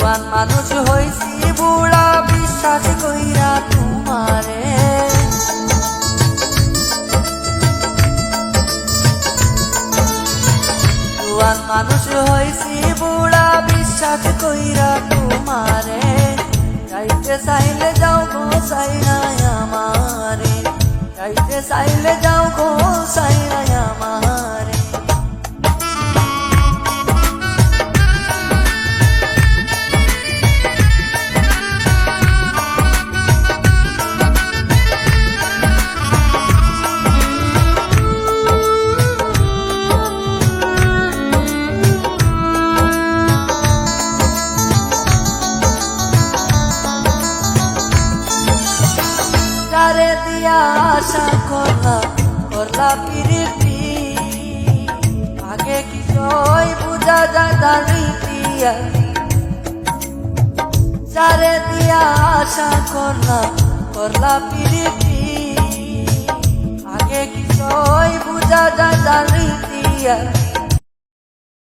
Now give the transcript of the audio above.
জুয়ান মানুষ হইছি বুড়া বিশ্বাস কইরা তোমারে জুয়ান মানুষ হইছি বুড়া বিশ্বাস কইরা তোমারে যাইতে চাইলে যাও গো সাইরাই আমারে যাইতে চাইলে যাও গো সাইরাই আমারে যারে দিয়া আশা করলা পিরিতি আগে কি সই বুঝা যায় তার রীতি যারে দিয়া আশা করলা পিরিতি আগে কি সই বুঝা যায় তার রীতি